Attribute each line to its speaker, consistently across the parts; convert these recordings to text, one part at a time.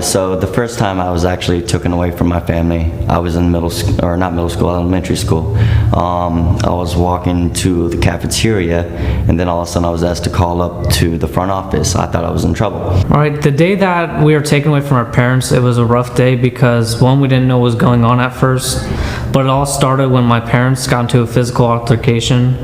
Speaker 1: So the first time I was actually taken away from my family, I was in elementary school. I was walking to the cafeteria, and then all of a sudden I was asked to call up to the front office. I thought I was in trouble.
Speaker 2: All right, the day that we were taken away from our parents, it was a rough day because one, we didn't know what was going on at first, but it all started when my parents got into a physical altercation,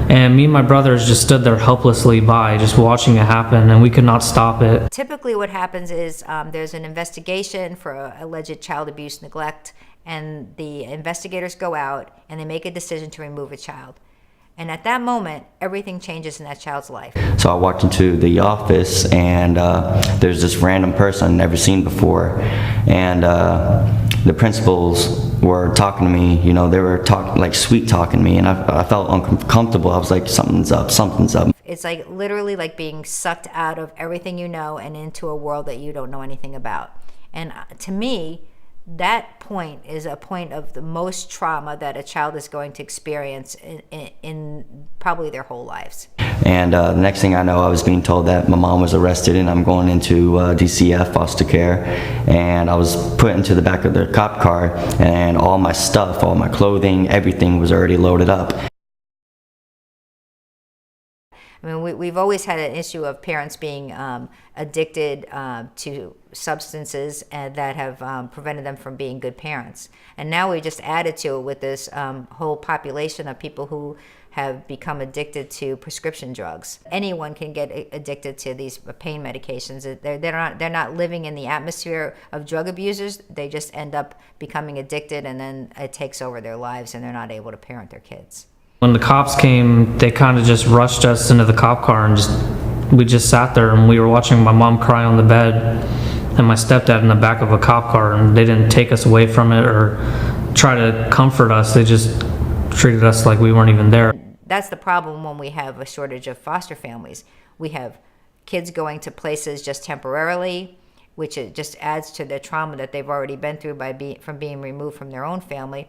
Speaker 2: and me and my brothers just stood there helplessly by, just watching it happen, and we could not stop it.
Speaker 3: Typically what happens is there's an investigation for alleged child abuse, neglect, and the investigators go out and they make a decision to remove a child. And at that moment, everything changes in that child's life.
Speaker 1: So I walked into the office, and there's this random person I'd never seen before, and the principals were talking to me. You know, they were sweet talking me, and I felt uncomfortable. I was like, something's up.
Speaker 3: It's like literally like being sucked out of everything you know and into a world that you don't know anything about. And to me, that point is a point of the most trauma that a child is going to experience in probably their whole lives.
Speaker 1: And the next thing I know, I was being told that my mom was arrested and I'm going into DCF foster care. And I was put into the back of the cop car, and all my stuff, all my clothing, everything was already loaded up.
Speaker 3: I mean, we've always had an issue of parents being addicted to substances that have prevented them from being good parents. And now we just added to it with this whole population of people who have become addicted to prescription drugs. Anyone can get addicted to these pain medications. They're not living in the atmosphere of drug abusers. They just end up becoming addicted, and then it takes over their lives, and they're not able to parent their kids.
Speaker 2: When the cops came, they kind of just rushed us into the cop car, and we just sat there, and we were watching my mom cry on the bed and my stepdad in the back of a cop car, and they didn't take us away from it or try to comfort us. They just treated us like we weren't even there.
Speaker 3: That's the problem when we have a shortage of foster families. We have kids going to places just temporarily, which it just adds to the trauma that they've already been through from being removed from their own family.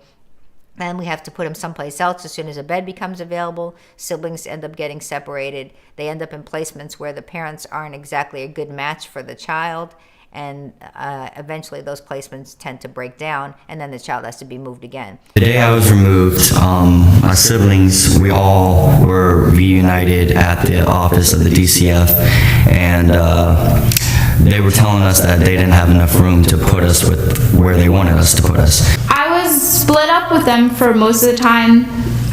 Speaker 3: And we have to put them someplace else as soon as a bed becomes available. Siblings end up getting separated. They end up in placements where the parents aren't exactly a good match for the child. And eventually those placements tend to break down, and then the child has to be moved again.
Speaker 1: The day I was removed, my siblings, we all were reunited at the office of the DCF, and they were telling us that they didn't have enough room to put us with where they wanted us to put us.
Speaker 4: I was split up with them for most of the time.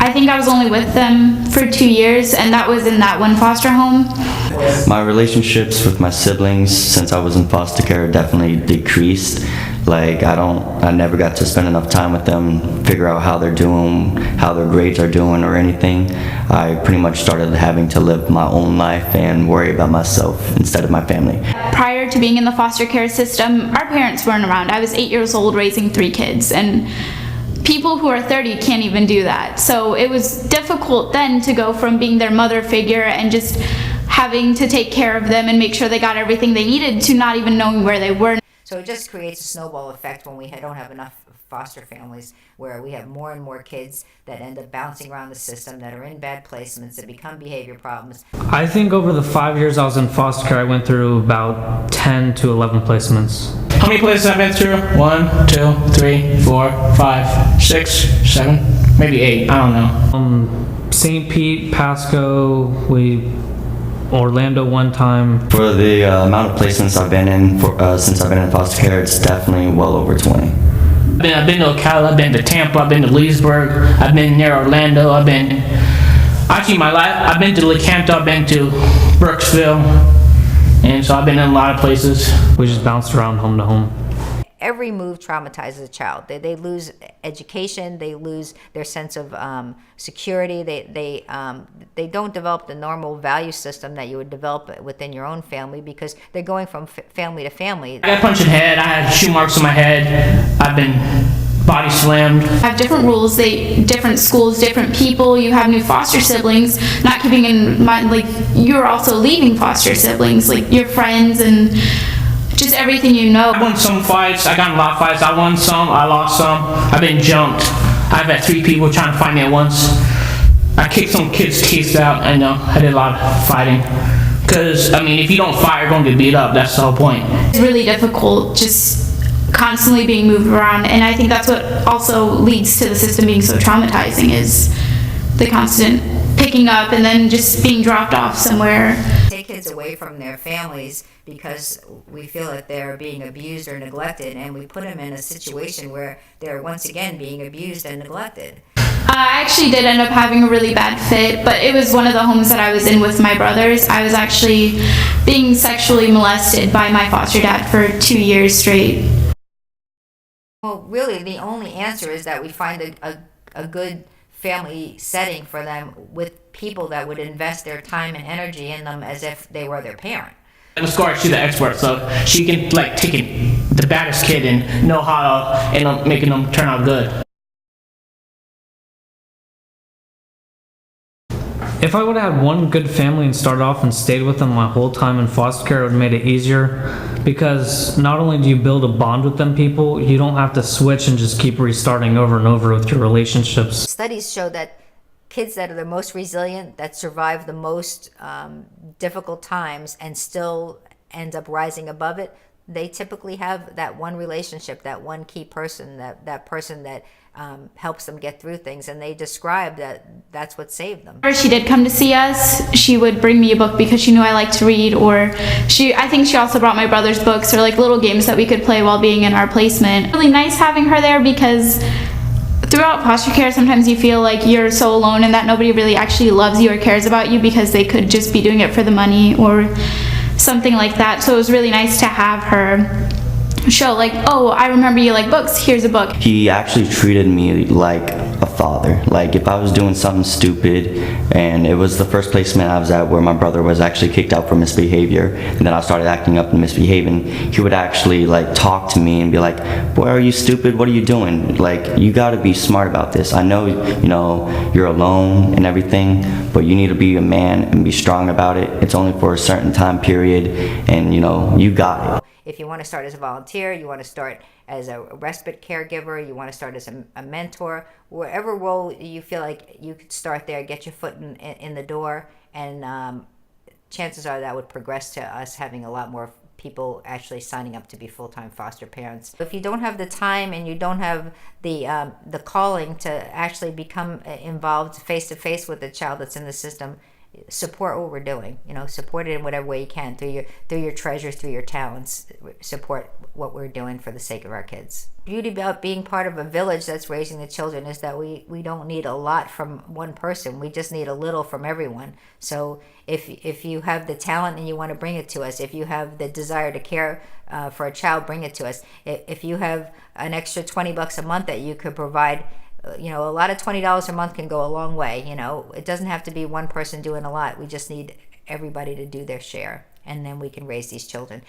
Speaker 4: I think I was only with them for 2 years, and that was in that one foster home.
Speaker 1: My relationships with my siblings since I was in foster care definitely decreased. Like I never got to spend enough time with them, figure out how they're doing, how their grades are doing or anything. I pretty much started having to live my own life and worry about myself instead of my family.
Speaker 4: Prior to being in the foster care system, our parents weren't around. I was 8 years old raising 3 kids, and people who are 30 can't even do that. So it was difficult then to go from being their mother figure and just having to take care of them and make sure they got everything they needed to not even knowing where they were.
Speaker 3: So it just creates a snowball effect when we don't have enough foster families, where we have more and more kids that end up bouncing around the system, that are in bad placements, that become behavior problems.
Speaker 2: I think over the 5 years I was in foster care, I went through about 10 to 11 placements.
Speaker 5: How many places I've been through? 1, 2, 3, 4, 5, 6, 7, maybe 8. I don't know.
Speaker 2: St. Pete, Pasco, Orlando one time.
Speaker 1: For the amount of placements I've been in since I've been in foster care, it's definitely well over 20.
Speaker 5: I've been to Ocala, I've been to Tampa, I've been to Leesburg, I've been near Orlando, I've been to Lecanto, I've been to Brooksville, and so I've been in a lot of places.
Speaker 2: We just bounced around home to home.
Speaker 3: Every move traumatizes a child. They lose education. They lose their sense of security. They don't develop the normal value system that you would develop within your own family, because they're going from family to family.
Speaker 5: I got punched in the head. I had shoe marks on my head. I've been body slammed.
Speaker 4: I have different rules, different schools, different people. You have new foster siblings, not keeping in mind, like, you're also leaving foster siblings, like your friends and just everything you know.
Speaker 5: I won some fights. I got in a lot of fights. I won some. I lost some. I've been jumped. I've had 3 people trying to fight me at once. I kicked some kids' teeth out. I know. I did a lot of fighting. Because, I mean, if you don't fight, you're going to get beat up. That's the whole point.
Speaker 4: It's really difficult just constantly being moved around, and I think that's what also leads to the system being so traumatizing is the constant picking up and then just being dropped off somewhere.
Speaker 3: Take kids away from their families because we feel that they're being abused or neglected, and we put them in a situation where they're once again being abused and neglected.
Speaker 4: I actually did end up having a really bad fit, but it was one of the homes that I was in with my brothers. I was actually being sexually molested by my foster dad for 2 years straight.
Speaker 3: Well, really, the only answer is that we find a good family setting for them with people that would invest their time and energy in them as if they were their parent.
Speaker 5: And of course, she's the expert, so she can, like, take the baddest kid and know how to end up making them turn out good.
Speaker 2: If I would have had one good family and started off and stayed with them my whole time in foster care, it would have made it easier, because not only do you build a bond with them people, you don't have to switch and just keep restarting over and over with your relationships.
Speaker 3: Studies show that kids that are the most resilient, that survive the most difficult times and still end up rising above it, they typically have that one relationship, that one key person, that person that helps them get through things, and they describe that's what saved them.
Speaker 4: Whenever she did come to see us, she would bring me a book because she knew I liked to read, or I think she also brought my brother's books or like little games that we could play while being in our placement. Really nice having her there, because throughout foster care sometimes you feel like you're so alone and that nobody really actually loves you or cares about you because they could just be doing it for the money or something like that. So it was really nice to have her show, like, oh, I remember you like books, here's a book.
Speaker 1: He actually treated me like a father. Like, if I was doing something stupid, and it was the first placement I was at where my brother was actually kicked out for misbehavior, and then I started acting up and misbehaving, he would actually like talk to me and be like, boy, are you stupid? What are you doing? Like, you got to be smart about this. I know, you know, you're alone and everything, but you need to be a man and be strong about it. It's only for a certain time period, and you know, you got it.
Speaker 3: If you want to start as a volunteer, you want to start as a respite caregiver, you want to start as a mentor, wherever role you feel like you could start there, get your foot in the door, and chances are that would progress to us having a lot more people actually signing up to be full-time foster parents. If you don't have the time and you don't have the calling to actually become involved face-to-face with the child that's in the system, support what we're doing. You know, support it in whatever way you can, through your treasures, through your talents. Support what we're doing for the sake of our kids. Beauty about being part of a village that's raising the children is that we don't need a lot from one person. We just need a little from everyone. So if you have the talent and you want to bring it to us, if you have the desire to care for a child, bring it to us. If you have an extra $20 a month that you could provide, you know, a lot of $20 a month can go a long way. You know, it doesn't have to be one person doing a lot. We just need everybody to do their share, and then we can raise these children.